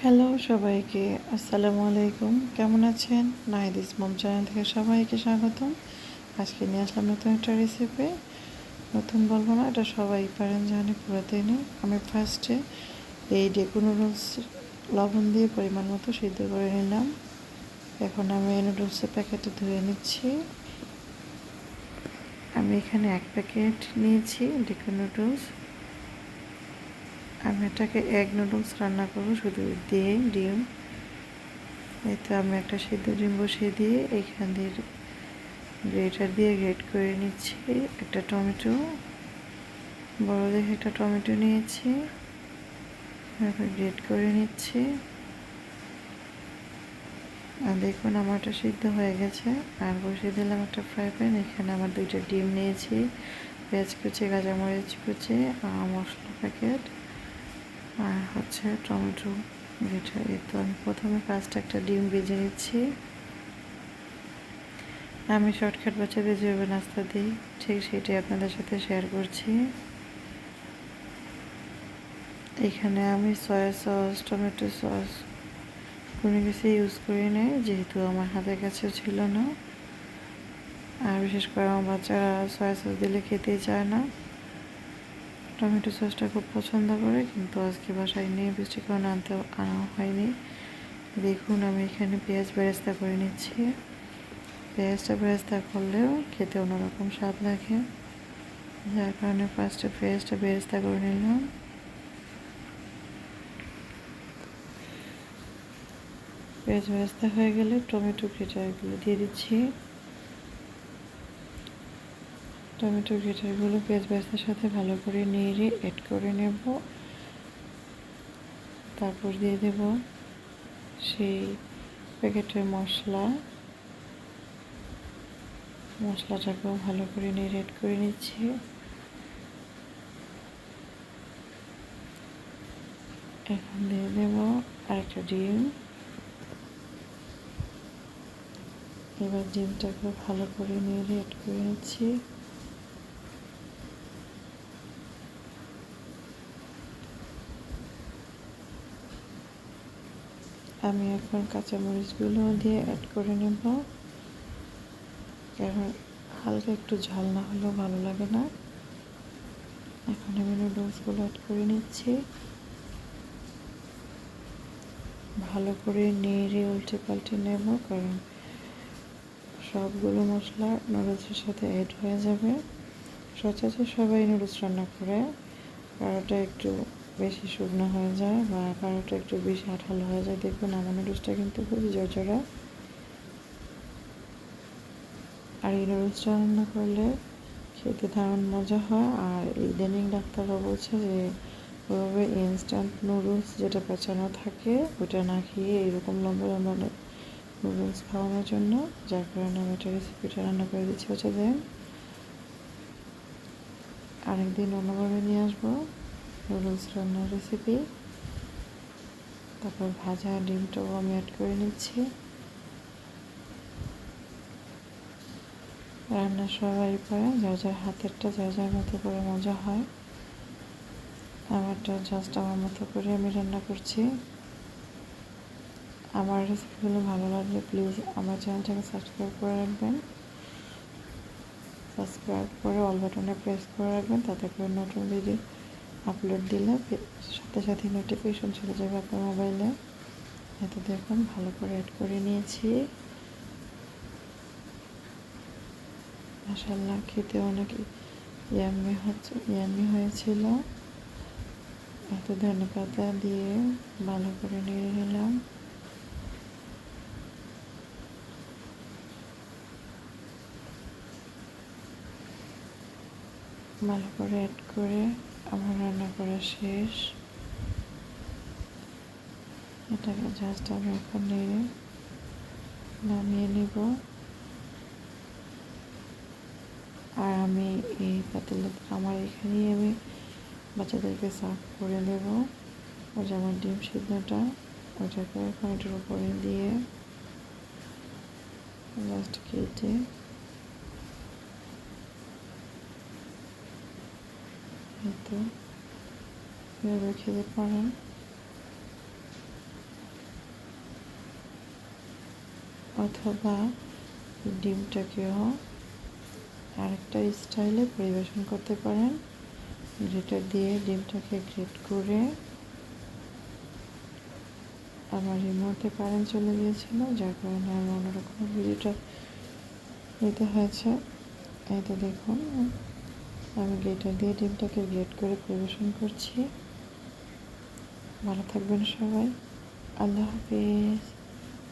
Hello সবাইকে, আসসালামু আলাইকুম। কেমন আছেন? নাহিদিস মম চ্যানেল থেকে সবাইকে স্বাগতম। আজকে নিয়ে আসলাম নতুন একটা রেসিপি। নতুন বলবো না, এটা সবাই পারেন, জানি পুরাতনই। আমি ফার্স্টে এই ডেকো নুডলস লবণ দিয়ে পরিমাণ মতো সিদ্ধ করে নিলাম। এখন আমি এই নুডলসের প্যাকেটে ধুয়ে নিচ্ছি। আমি এখানে 1 প্যাকেট নিয়েছি ডেকো নুডলস। আমি এটাকে এগ নুডলস রান্না করবো শুধু দিয়ে ডিম। এই তো আমি একটা সিদ্ধ ডিম বসিয়ে দিয়ে এইখান দিয়ে গ্রেটার দিয়ে গ্রেট করে নিচ্ছি। একটা টমেটো, বড় দেখে একটা টমেটো নিয়েছি, তারপর গ্রেট করে নিচ্ছি। আর দেখুন আমারটা সিদ্ধ হয়ে গেছে। আর বসিয়ে দিলাম একটা ফ্রাই প্যান। এখানে আমার 2টা ডিম নিয়েছি, পেঁয়াজ কুচি, কাঁচামরিচ কুচি, মশলা প্যাকেট, আর হচ্ছে টমেটো গ্রেটার। এই তো আমি প্রথমে একটা ডিম ভেজে নিচ্ছি। আমি শর্টকাট বাচ্চাদের যেভাবে নাস্তা দিই ঠিক সেটাই আপনাদের সাথে শেয়ার করছি। এখানে আমি সয়া সস, টমেটো সস কোনো কিছু ইউজ করি নাই, যেহেতু আমার হাতের কাছে ছিল না। আর বিশেষ করে আমার বাচ্চারা সয়া সস দিলে খেতেই চায় না, টমেটো সসটা খুব পছন্দ করে। কিন্তু আজকে বাসায় নিয়ে বৃষ্টির কারণে আনা হয়নি। দেখুন আমি এখানে পেঁয়াজ বেরেস্তা করে নিচ্ছি। পেঁয়াজটা বেরেস্তা করলেও খেতে অন্যরকম স্বাদ লাগে, যার কারণে ফার্স্টে পেঁয়াজটা বেরেস্তা করে নিলাম। পেঁয়াজ বেরেস্তা হয়ে গেলে টমেটো গ্রেটারগুলো দিয়ে দিচ্ছি। টমেটো গ্রেটারগুলো পেঁয়াজ বেরেস্তার সাথে ভালো করে নেড়ে অ্যাড করে নেব। তারপর দিয়ে দেব সেই প্যাকেটের মশলাটাকেও ভালো করে নেড়ে অ্যাড করে নিচ্ছি। এখন দিয়ে দেব আরেকটা ডিম। এবার ডিমটাকে ভালো করে নেড়ে অ্যাড করে নিচ্ছি। আমি এখন কাঁচামরিচগুলো দিয়ে অ্যাড করে নেব, কারণ হালকা একটু ঝাল না হলেও ভালো লাগে না। এখন আমি নুডলসগুলো অ্যাড করে নিচ্ছি। ভালো করে নেড়ে উল্টে পাল্টে নেব, কারণ সবগুলো মশলা নুডলসের সাথে অ্যাড হয়ে যাবে। সচরাচর সবাই নুডলস রান্না করে, কারোটা একটু বেশি শুকনো হয়ে যায় বা কারোটা একটু বেশি আঠালো হয়ে যায়। দেখুন আমার নুডলসটা কিন্তু খুবই ঝরঝরা। আর এই নুডলসটা রান্না করলে খেতে দারুণ মজা হয়। আর ইদানিং ডাক্তাররা বলছে যে ওভাবে ইনস্ট্যান্ট নুডলস যেটা পেঁচানো থাকে ওটা না খেয়ে এরকম লম্বা লম্বা নুডলস খাওয়ানোর জন্য, যার কারণে আমি এটা রেসিপিটা রান্না করে দিচ্ছি বাচ্চাদের। আরেকদিন অন্যভাবে নিয়ে আসবো নুডলস রান্নার রেসিপি। তারপর ভাজা ডিমটাও আমি অ্যাড করে নিচ্ছি। রান্না সবাই পারে, যার যার হাতেরটা যার যার মতো করে মজা হয়। আমারটা জাস্ট আমার মতো করে আমি রান্না করছি। আমার রেসিপিগুলো ভালো লাগলে প্লিজ আমার চ্যানেলটাকে সাবস্ক্রাইব করে রাখবেন। সাবস্ক্রাইব করে অল বাটনে প্রেস করে রাখবেন, তাতে করে নতুন ভিডিও আপলোড দিলে সাথে সাথে নোটিফিকেশন চলে যাবে আপনার মোবাইলে। এত দেখুন ভালো করে অ্যাড করে নিয়েছি। মাশাআল্লাহ খেতে অনেক ইয়াম্মি হয়েছিল। এত ধনেপাতা দিয়ে ভালো করে নেড়ে নিলাম। ভালো করে অ্যাড করে আমার রান্না করা শেষ। এটাকে জাস্ট আমি এখন নেড়ে নামিয়ে নিব। আর আমি এই পাতিলে আমার এখানেই আমি বাচ্চাদেরকে সার্ভ করে দেব। ওই যে আমার ডিম সিদ্ধটা ওটাকে এখন এটার উপরে দিয়ে জাস্ট কেটে হয়তো এভাবে খেতে পারেন। অথবা ডিমটাকেও আরেকটা স্টাইলে পরিবেশন করতে পারেন। গ্রেটার দিয়ে ডিমটাকে গ্রেট করে, আমার রিমোটে কারেন্ট চলে গিয়েছিল, যার কারণে আমি অন্যরকম ভিডিওটা নিতে হয়েছে। এই তো দেখুন, আমি গ্রেটার দিয়ে ডিমটাকে গ্রেট করে পরিবেশন করছি। ভালো থাকবেন সবাই, আল্লাহ হাফিজ।